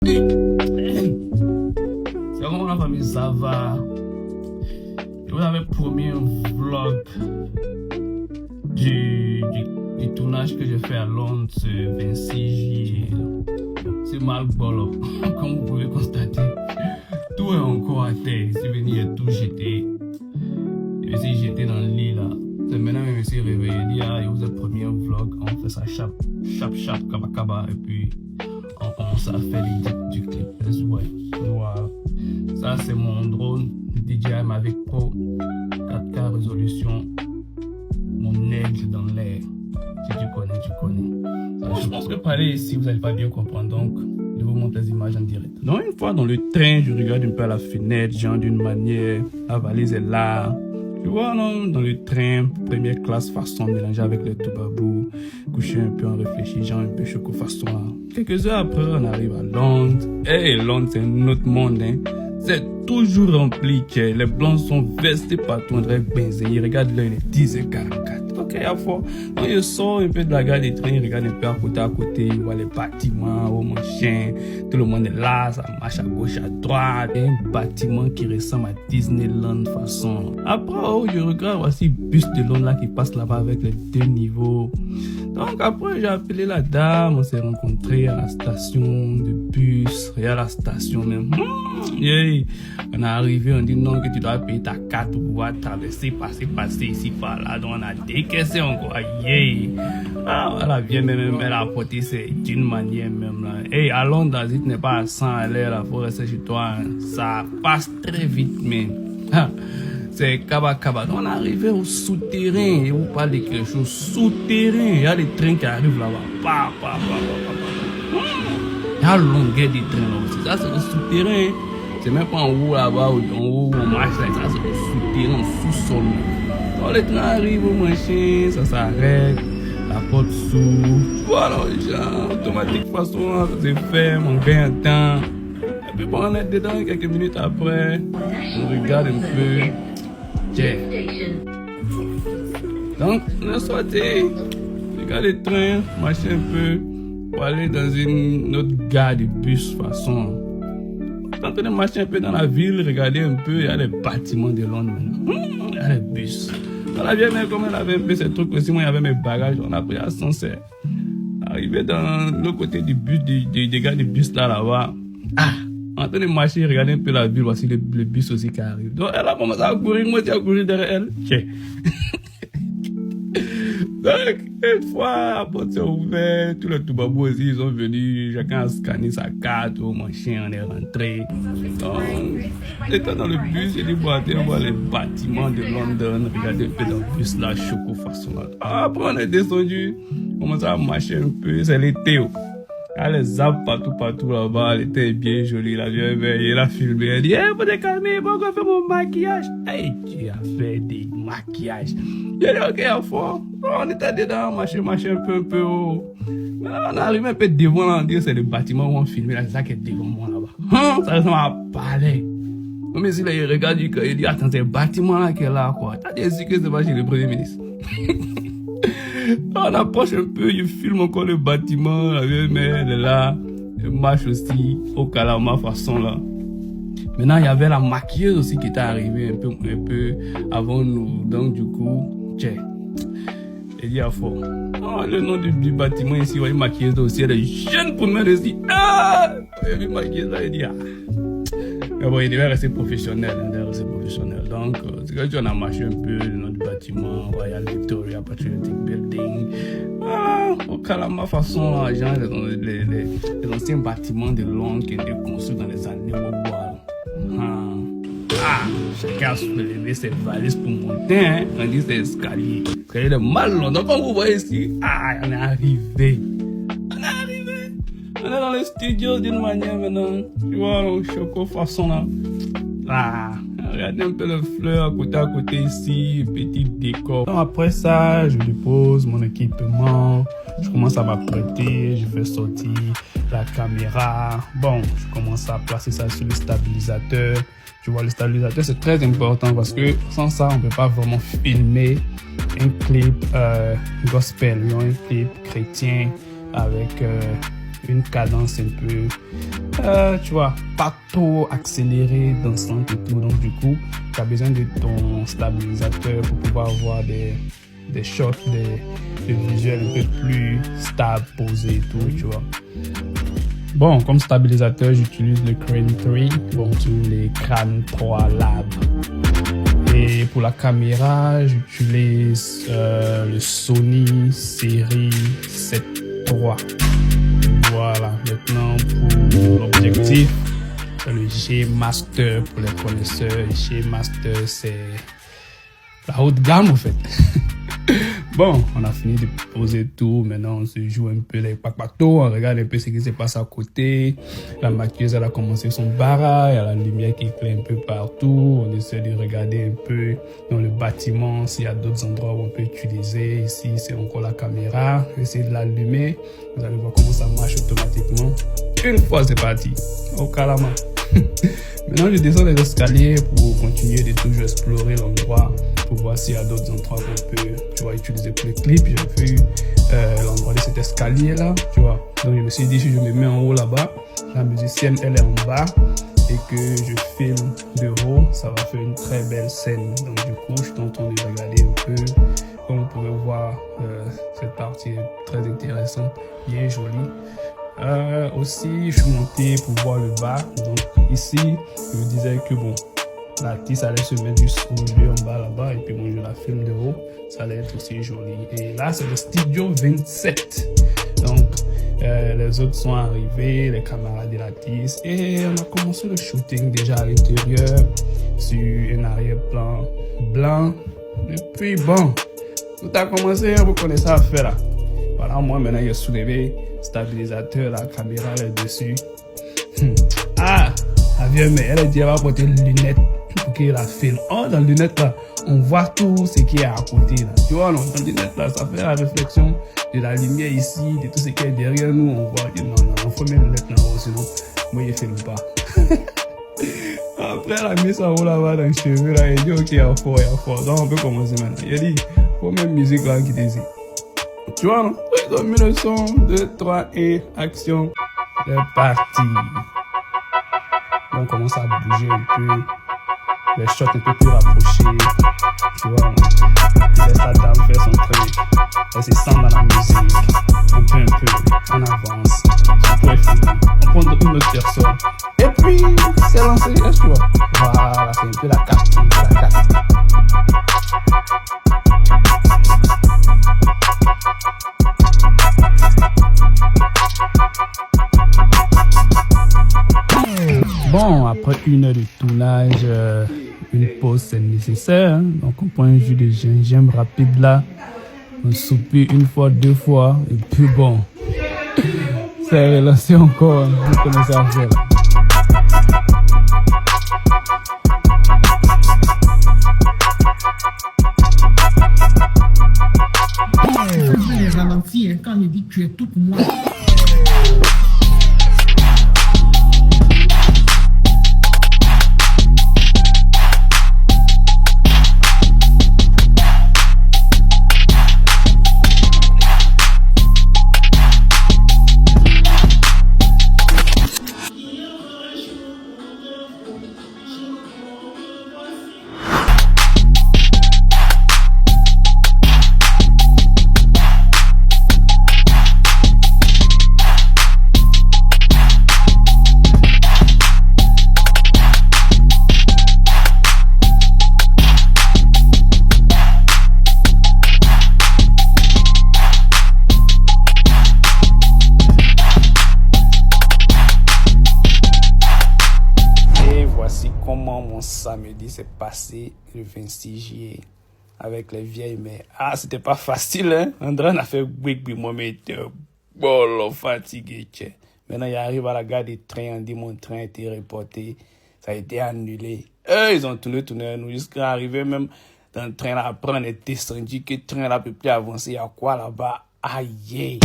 C'est comment la famille ça va? Je vous avais promis un vlog du tournage que j'ai fait à Londres ce 26 juillet. C'est mal bolo, comme vous pouvez constater. Tout est encore à terre. C'est venu, il a tout jeté. Je me suis jeté dans le lit là. C'est maintenant que je me suis réveillé. Il dit, ah, il vous a le premier vlog. On fait ça chap, kaba kaba. Et puis, on commence à faire les du clip. Ouais. Voilà. Ça, c'est mon drone DJI Mavic Pro 4K résolution. Mon aigle dans l'air. Si tu connais, tu connais. Ça, je pense que parler ici, vous n'allez pas bien comprendre. Donc, je vous montre les images en direct. Donc, une fois dans le train, je regarde un peu à la fenêtre, genre d'une manière. La valise est là. Tu vois, non, dans le train, première classe façon, mélangée avec le tobabou, couché un peu en réfléchi, genre un peu choco façon. Là. Quelques heures après, on arrive à Londres. Hey, Londres, c'est un autre monde, hein. C'est toujours rempli, les blancs sont vestés partout, on dirait Benzé. Regarde l'heure, il est 10h44. Ok, à fond. Donc, je sors un peu de la gare des trains, je regarde un peu à côté, je vois les bâtiments, oh mon chien, tout le monde est là, ça marche à gauche, à droite. Il y a un bâtiment qui ressemble à Disneyland façon. Après, oh, je regarde, voici le bus de Londres là qui passe là-bas avec les 2 niveaux. Donc après, j'ai appelé la dame, on s'est rencontrés à la station de bus, et à la station même. Yeah. On est arrivé, on dit non, que tu dois payer ta carte pour pouvoir traverser, passer ici, par là. Donc on a décaissé encore. Yeah. Ah, voilà, bien même, elle a apporté c'est d'une manière même là. Hey, à Londres, si tu n'es pas à 100 à l'heure, il faut rester chez toi. Hein. Ça passe très vite, mais. C'est Kaba Kaba. On est arrivé au souterrain. Et vous parlez de quelque chose. Souterrain. Il y a des trains qui arrivent là-bas. Il y a longueur des trains là aussi. Ça, c'est le souterrain. C'est même pas en haut là-bas, en haut, on marche là. Ça, c'est le souterrain, sous-sol. Quand les trains arrivent au machin, ça s'arrête. La porte s'ouvre. Voilà, genre, automatique façon, ça se ferme, on gagne un temps. Et puis, bon, on est dedans quelques minutes après. On regarde un peu. Donc, on est sorti, regarde les trains, marcher un peu, pour aller dans une autre gare de bus façon. On est en train de marcher un peu dans la ville, regarder un peu, il y a les bâtiments de Londres maintenant. Il y a les bus. Dans la vieille mère, comme elle avait un peu ces trucs aussi, moi il y avait mes bagages, on a pris l'ascenseur. Arrivé dans l'autre côté du bus, des gars de bus là-bas. En train de marcher, regarder un peu la ville, voici le bus aussi qui arrive. Donc elle a commencé à courir, moi j'ai couru derrière elle. Donc, une fois la porte s'est ouverte, tous les toubabous aussi, ils sont venus, chacun a scanné sa carte, oh mon chien, on est rentré. Donc, étant dans le bus, j'ai dit, bon, on voit les bâtiments de London, regardez un peu dans le bus là, choco façon là. Après on est descendu, on commence à marcher un peu, c'est l'été. Elle les a partout là-bas, elle était bien jolie, la vieille mère, elle a filmé, elle dit, hey, vous décalmez, bon, on fait mon maquillage. Hey, tu as fait des maquillages. J'ai dit, ok, à fond. On était dedans, marcher un peu. Oh. Maintenant, on arrive un peu devant, là, on dit, c'est le bâtiment où on filmait, là, c'est ça qui est devant moi, là-bas. Ça ressemble à palais. Mais si là, il regarde, il dit, attends, c'est le bâtiment là qui est là, quoi. T'as dit que c'est pas chez le Premier ministre. On approche un peu, il filme encore le bâtiment, la vieille mère, elle est là, elle marche aussi au Kalama façon là. Maintenant, il y avait la maquilleuse aussi qui était arrivée un peu avant nous, donc du coup, elle dit à fond. Oh, le nom du bâtiment ici, ouais, maquilleuse aussi, elle est jeune pour me dire, elle maquilleuse là, elle dit, mais bon, il devait rester professionnel, Donc, c'est que tu en as marché un peu dans notre bâtiment, Royal Victoria Patriotic Building. Au Kalama façon, genre, les anciens bâtiments de Londres qui ont été construits dans les années au bois. Chacun a soulevé ses valises pour monter, hein. On dit c'est escalier. Escalier de mal long. Donc, comme vous voyez ici, on est arrivé. On est dans le studio d'une manière maintenant. Tu vois, au choco façon là. Regardez un peu les fleurs à côté ici, petit décor. Donc après ça, je dépose mon équipement. Je commence à m'apprêter, je fais sortir la caméra. Bon, je commence à placer ça sur le stabilisateur. Tu vois, le stabilisateur, c'est très important parce que sans ça, on ne peut pas vraiment filmer un clip gospel, un clip chrétien avec une cadence un peu, tu vois, pas trop accélérée, dansante et tout. Donc du coup, tu as besoin de ton stabilisateur pour pouvoir avoir des shots, des visuels un peu plus stables, posés et tout, tu vois. Bon, comme stabilisateur, j'utilise le Crane 3, bon, tous les Crane 3 Lab. Et pour la caméra, j'utilise le Sony série 7 III. Voilà, maintenant pour l'objectif, c'est le G Master pour les connaisseurs. G Master, c'est la haute gamme en fait. Bon, on a fini de poser tout. Maintenant, on se joue un peu les pac-pactos. On regarde un peu ce qui se passe à côté. La maquilleuse, elle a commencé son barrage. Il y a la lumière qui éclaire un peu partout. On essaie de regarder un peu dans le bâtiment s'il y a d'autres endroits où on peut utiliser. Ici, c'est encore la caméra. Essayer de l'allumer. Vous allez voir comment ça marche automatiquement. Une fois, c'est parti. Au calama. Maintenant, je descends les escaliers pour continuer de toujours explorer l'endroit, pour voir s'il y a d'autres endroits qu'on peut, tu vois, utiliser pour les clips. J'ai vu l'endroit de cet escalier-là, tu vois. Donc, je me suis dit, si je me mets en haut là-bas, la musicienne, elle est en bas, et que je filme de haut, ça va faire une très belle scène. Donc, du coup, je suis en train de regarder un peu. Comme vous pouvez voir, cette partie est très intéressante, bien jolie. Aussi, je suis monté pour voir le bas. Donc ici, je me disais que bon, l'artiste allait se mettre juste au milieu en bas là-bas et puis bon, je la filme de haut. Ça allait être aussi joli. Et là, c'est le studio 27. Donc, les autres sont arrivés, les camarades de l'artiste. Et on a commencé le shooting déjà à l'intérieur sur un arrière-plan blanc. Et puis bon, tout a commencé, vous connaissez à faire là. Voilà, moi maintenant, il est soulevé. Stabilisateur, la caméra est dessus. Ah, la vieille mère, elle a dit elle va porter une lunette pour qu'il la filme. Oh, dans la lunette là, on voit tout ce qui est à côté là. Tu vois, non, dans la lunette là, ça fait la réflexion de la lumière ici, de tout ce qui est derrière nous. On voit, non, on faut mettre une lunette là-haut, sinon, moi, je ne filme pas. Après, elle a mis ça haut là-bas dans les cheveux là, elle dit, ok, il y a fort. Donc, on peut commencer maintenant. Il a dit, faut mettre musique là qui désire. Tu vois, non? Ils ont mis le son, 2, 3 et action. C'est parti. On commence à bouger un peu. Les shots un peu plus rapprochés. Tu vois, on laisse la dame faire son truc. Elle se sent dans la musique. Un peu. On avance. On pourrait finir. On prend une autre personne. Et puis, c'est lancé, tu vois. Voilà, c'est un peu la carte. Bon, après 1 heure de tournage, une pause c'est nécessaire. Hein? Donc on prend un jus de gingembre rapide là, on soupire 1 fois, 2 fois, et puis bon, c'est relancé encore, hein? Vous connaissez à faire. Les ralentis, hein, quand il dit que tu es tout pour moi. Comment mon samedi s'est passé le 26 juillet avec les vieilles mères. Ah, c'était pas facile, hein. André a fait big, moi, mais était bon, fatigué, tchè. Maintenant, il arrive à la gare des trains, on dit mon train a été reporté, ça a été annulé. Ils ont tourné, nous, jusqu'à arriver même dans le train là, après, on était descendu que le train là peut plus avancer, il y a quoi là-bas? Aïe!